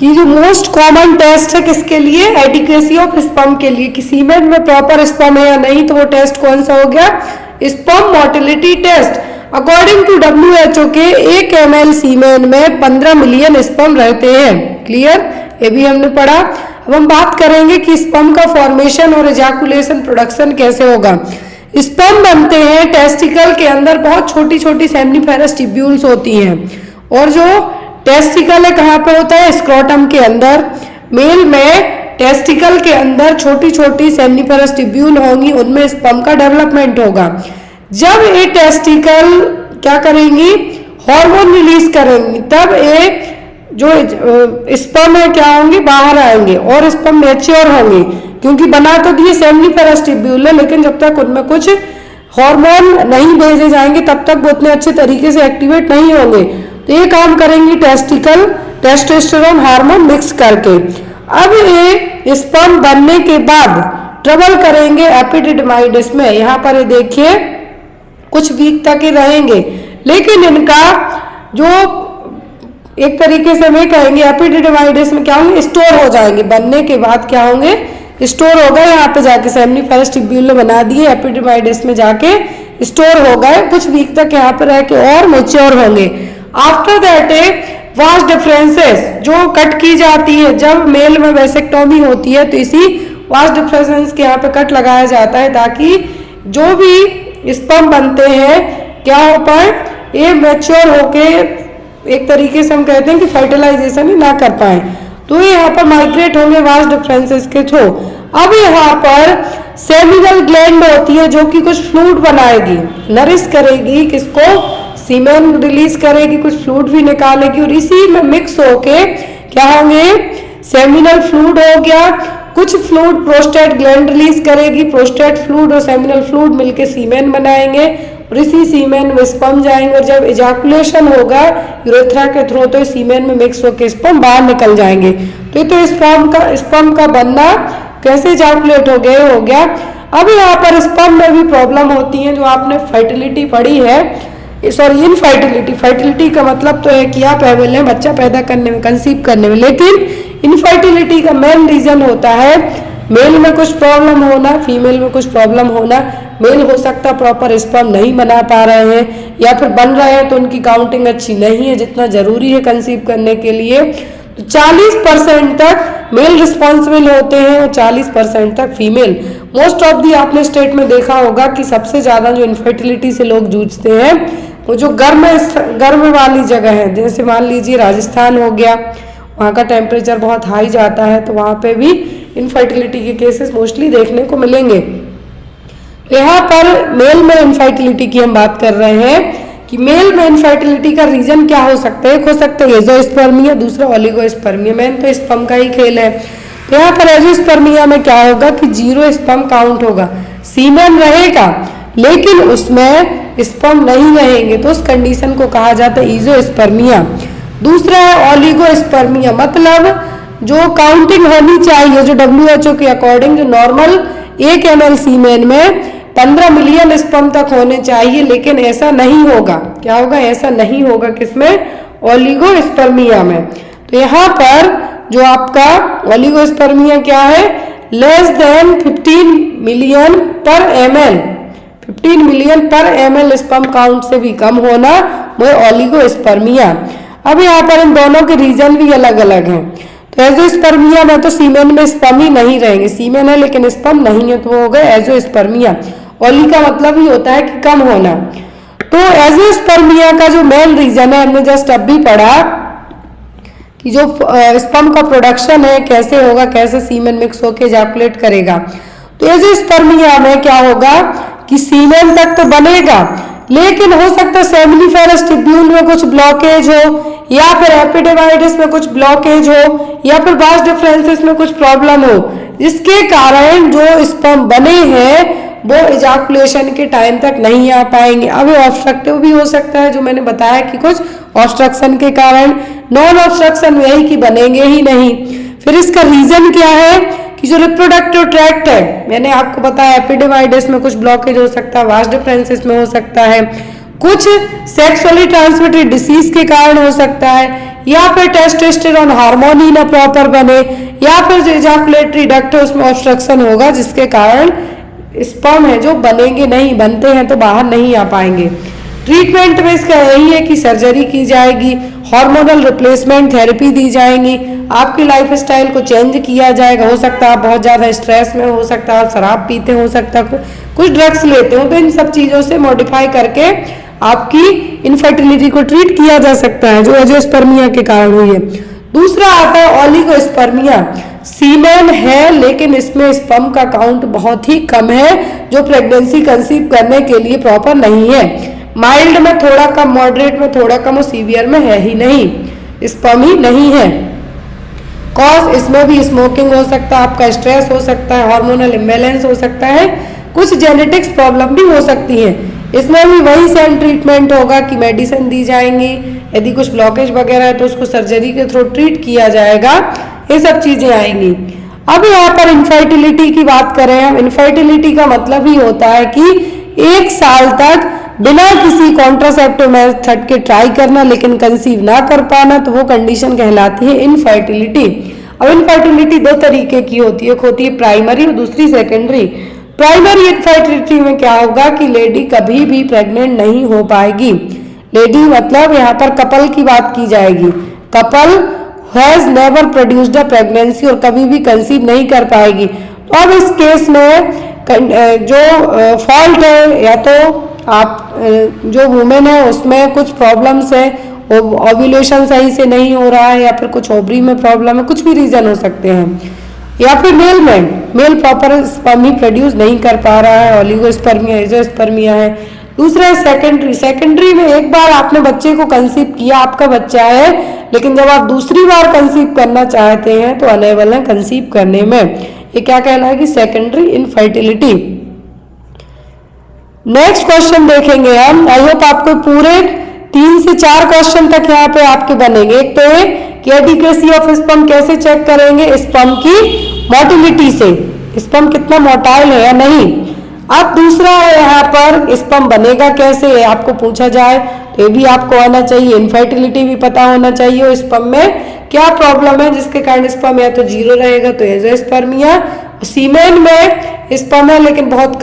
कि जो most common test है किसके लिए, एडिक्वेसी ऑफ स्पर्म के लिए, कि सीमेन में प्रॉपर स्पर्म है या नहीं, तो वो टेस्ट कौन सा हो गया, sperm motility test. According to WHO के 1 ml सीमेन में 15 मिलियन स्पर्म रहते हैं। क्लियर, ये भी हमने पढ़ा। अब हम बात करेंगे कि स्पर्म का फॉर्मेशन और एजाकुलेशन प्रोडक्शन कैसे होगा। स्पर्म बनते हैं टेस्टिकल के अंदर, बहुत छोटी छोटी सेमनीफेरस ट्यूब्यूल्स होती हैं, और जो टेस्टिकल है कहाँ पे होता है, स्क्रोटम के अंदर। मेल में टेस्टिकल के अंदर छोटी छोटी सेमनीफेरस ट्यूब्यूल होंगी, उनमें स्पर्म का डेवलपमेंट होगा। जब ये टेस्टिकल क्या करेंगी, हार्मोन रिलीज करेंगी, तब ये जो स्पर्म है क्या होंगे, बाहर आएंगे और स्पर्म मैच्योर होंगे, क्योंकि बना तो दिए सेमनीफेरस ट्यूब्यूल है, लेकिन जब तक उनमें कुछ हार्मोन नहीं भेजे जाएंगे तब तक वो उतने अच्छे तरीके से एक्टिवेट नहीं होंगे। तो ये काम करेंगी टेस्टिकल टेस्टोस्टेरोन हार्मोन मिक्स करके। अब ये स्पर्म बनने के बाद ट्रेवल करेंगे एपिडिडमाइड्स में। यहाँ पर ये देखिए कुछ वीक तक ही रहेंगे, लेकिन इनका जो एक तरीके से हमें कहेंगे एपिडिडमाइड्स में क्या होंगे, स्टोर हो जाएंगे। बनने के बाद क्या होंगे, स्टोर हो गए, यहाँ पे जाके सेमनीफेरस ट्यूब्यूल ने बना दिए, एपिडिडमाइड्स में जाके स्टोर हो गए, कुछ वीक तक यहाँ पे रह के और मैच्योर होंगे। आफ्टर दैट वास्ट डिफरेंसेस जो कट की जाती है, जब मेल में वेसेक्टोमी होती है तो इसी वास्ट डिफरेंसेस के यहाँ पे कट लगाया जाता है, ताकि जो भी स्पर्म बनते हैं क्या हो पाए, ये मैच्योर होके एक तरीके से हम कहते हैं कि फर्टिलाइजेशन ही ना कर पाए, तो ये यहाँ पर माइग्रेट होंगे वास्ट डिफरेंसेस के थ्रू। अब यहाँ पर सेमिनल ग्लैंड होती है जो कि कुछ फ्लूइड बनाएगी, नरिश करेगी किसको, सीमेन रिलीज करेगी, कुछ फ्लूइड भी निकालेगी, और इसी में मिक्स होके क्या होंगे, सेमिनल फ्लूइड हो गया, कुछ फ्लूइड प्रोस्टेट ग्लैंड रिलीज करेगी, प्रोस्टेट फ्लूइड और सेमिनल फ्लूइड मिलके सीमेन बनाएंगे, और इसी सीमेन में स्पर्म जाएंगे, और जब इजैकुलेशन होगा यूरेथ्रा के थ्रू तो सीमेन में मिक्स होकर स्पर्म बाहर निकल जाएंगे। तो ये तो स्पर्म का बनना कैसे इजैकुलेट हो गया। अब यहाँ पर स्पर्म में भी प्रॉब्लम होती है, जो आपने फर्टिलिटी पढ़ी है, सॉरी इनफर्टिलिटी, फर्टिलिटी का मतलब तो है कि आप एबल हैं बच्चा पैदा करने में, कंसीव करने में, लेकिन इनफर्टिलिटी का मेन रीजन होता है मेल में कुछ प्रॉब्लम होना, फीमेल में कुछ प्रॉब्लम होना। मेल हो सकता है प्रॉपर स्पर्म नहीं बना पा रहे हैं, या फिर बन रहे हैं तो उनकी काउंटिंग अच्छी नहीं है जितना जरूरी है कंसीव करने के लिए। तो 40% तक मेल रिस्पॉन्सिबल होते हैं और 40% तक फीमेल। मोस्ट ऑफ दी आपने स्टेट में देखा होगा कि सबसे ज्यादा जो इनफर्टिलिटी से लोग जूझते हैं वो जो गर्म वाली जगह है, जैसे मान लीजिए राजस्थान हो गया, वहाँ का टेम्परेचर बहुत हाई जाता है, तो वहाँ पे भी इनफर्टिलिटी के केसेस मोस्टली देखने को मिलेंगे। यहाँ पर मेल में इनफर्टिलिटी की हम बात कर रहे हैं कि मेल में इनफर्टिलिटी का रीजन क्या हो सकता है। एक हो सकता है एजोस्पर्मिया, दूसरा ओलिगोस्पर्मिया। मेन तो स्पर्म का ही खेल है। तो यहाँ पर एजोस्पर्मिया में क्या होगा कि 0 स्पर्म काउंट होगा, सीमेन रहेगा लेकिन उसमें स्पर्म नहीं रहेंगे, तो उस कंडीशन को कहा जाता है ईजोस्पर्मिया। दूसरा है ओलिगोस्पर्मिया, मतलब जो काउंटिंग होनी चाहिए, जो WHO के अकॉर्डिंग जो नॉर्मल 1 ml सीमेन में 15 मिलियन स्पर्म तक होने चाहिए, लेकिन ऐसा नहीं होगा। क्या होगा, ऐसा नहीं होगा किसमें, ओलिगोस्पर्मिया में। तो यहाँ पर जो आपका ओलिगोस्पर्मिया क्या है, लेस देन 15 मिलियन पर ml, 15 मिलियन पर ml स्पर्म काउंट से भी कम होना वो ओलिगोस्पर्मिया। अब यहाँ पर इन दोनों के रीजन भी अलग अलग हैं। तो एजोस्पर्मिया में तो सीमेन में स्पर्म ही नहीं रहेंगे, सीमेन है लेकिन स्पर्म नहीं है, तो वो हो गए एजोस्पर्मिया। ओली का मतलब ही होता है कि कम होना। तो एजोस्पर्मिया का जो मेन रीजन है, हमने जस्ट अभी पढ़ा कि जो स्पर्म का प्रोडक्शन है कैसे होगा, कैसे सीमेन मिक्स होकर इजैकुलेट करेगा। तो एजोस्पर्मिया में क्या होगा कि सीमेन तक तो बनेगा, लेकिन हो सकता है सेमिनिफेरस ट्यूब्यूल में कुछ ब्लॉकेज हो, या फिर एपिडिमाइडिस में कुछ ब्लॉकेज हो, या फिर वास्ट डिफरेंसेस में कुछ प्रॉब्लम हो, जिसके कारण जो स्पर्म बने हैं वो इजैकुलेशन के टाइम तक नहीं आ पाएंगे। अब ये ऑब्स्ट्रक्टिव भी हो सकता है, जो मैंने बताया कि कुछ ऑब्स्ट्रक्शन के कारण। नॉन ऑब्स्ट्रक्शन में यही कि बनेंगे ही नहीं। फिर इसका रीजन क्या है कि जो रिप्रोडक्टिव ट्रैक्ट है, मैंने आपको बताया एपिडिमाइडिस में कुछ ब्लॉकेज हो सकता है, वास्ट डिफरेंसेस में हो सकता है, कुछ सेक्सुअली ट्रांसमिटेड डिसीज के कारण हो सकता है, या फिर टेस्टोस्टेरोन हार्मोन ही ना प्रॉपर बने, या फिर जो इजैकुलेटरी डक्ट है उसमें ऑब्स्ट्रक्शन होगा जिसके कारण स्पर्म है जो बनेंगे नहीं, बनते हैं तो बाहर नहीं आ पाएंगे। ट्रीटमेंट में इसका यही है कि सर्जरी की जाएगी, हार्मोनल रिप्लेसमेंट थेरेपी दी जाएंगी, आपकी लाइफ स्टाइल को चेंज किया जाएगा। हो सकता है आप बहुत ज़्यादा स्ट्रेस में, हो सकता है आप शराब पीते, हो सकता है कुछ ड्रग्स लेते हो, तो इन सब चीज़ों से मॉडिफाई करके आपकी इनफर्टिलिटी को ट्रीट किया जा सकता है जो एंजियोस्पर्मिया के कारण हुई है। दूसरा आता है ओलिगोस्पर्मिया। सीमेन है लेकिन इसमें स्पर्म का काउंट बहुत ही कम है जो प्रेगनेंसी कंसीव करने के लिए प्रॉपर नहीं है। माइल्ड में थोड़ा कम, मॉडरेट में थोड़ा कम और सीवियर में है ही नहीं, स्पर्म ही नहीं है। कॉज इसमें भी स्मोकिंग हो सकता है, आपका स्ट्रेस हो सकता है, हार्मोनल इम्बैलेंस हो सकता है, कुछ जेनेटिक्स प्रॉब्लम भी हो सकती है। इसमें भी वही सेम ट्रीटमेंट होगा कि मेडिसिन दी जाएंगी, यदि कुछ ब्लॉकेज वगैरह है तो उसको सर्जरी के थ्रू ट्रीट किया जाएगा, ये सब चीजें आएंगी। अब यहाँ पर इनफर्टिलिटी की बात करें हम, इनफर्टिलिटी का मतलब ही होता है कि 1 साल तक बिना किसी कॉन्ट्रासेप्टिव मेथड के ट्राई करना लेकिन कंसीव ना कर पाना, तो वो कंडीशन कहलाती है इनफर्टिलिटी। अब इनफर्टिलिटी 2 तरीके की होती है, एक होती है प्राइमरी और दूसरी सेकेंडरी। प्राइमरी इनफर्टिलिटी में क्या होगा कि लेडी कभी भी प्रेग्नेंट नहीं हो पाएगी। लेडी मतलब यहाँ पर कपल की बात की जाएगी, couple has never produced a pregnancy, और कभी भी कंसीव नहीं कर पाएगी। तो अब इस केस में जो फॉल्ट है, या तो आप जो वुमेन है उसमें कुछ प्रॉब्लम्स है, ओव्यूलेशन सही से नहीं हो रहा है, या फिर कुछ ओवरी में प्रॉब्लम है, कुछ भी रीजन हो सकते हैं, या फिर मेल प्रॉपर स्पर्म ही प्रोड्यूस नहीं कर पा रहा है, ओलिगोस्पर्मिया, एंजियोस्पर्मिया है। दूसरा है सेकेंडरी। सेकेंडरी में एक बार आपने बच्चे को कंसीव किया, आपका बच्चा है, लेकिन जब आप दूसरी बार कंसीव करना चाहते हैं तो अनेबल है कंसीव करने में, ये क्या कहलाएगी? Secondary infertility. नेक्स्ट क्वेश्चन देखेंगे हम। आई होप आपको पूरे 3 से 4 क्वेश्चन तक यहाँ पे आपके बनेंगे। एक तो है कि एडिक्वेसी ऑफ स्पर्म कैसे चेक करेंगे? स्पर्म की मोटिलिटी से, स्पर्म कितना मोटाइल है या नहीं। अब दूसरा है यहाँ पर स्पर्म बनेगा कैसे, आपको पूछा जाए तो ये भी आपको आना चाहिए। इनफर्टिलिटी भी पता होना चाहिए, और स्पर्म में क्या प्रॉब्लम है जिसके कारण स्पर्म या तो 0 रहेगा तो एंजियोस्पर्मिया। सीमेन में स्पर्म है लेकिन बहुत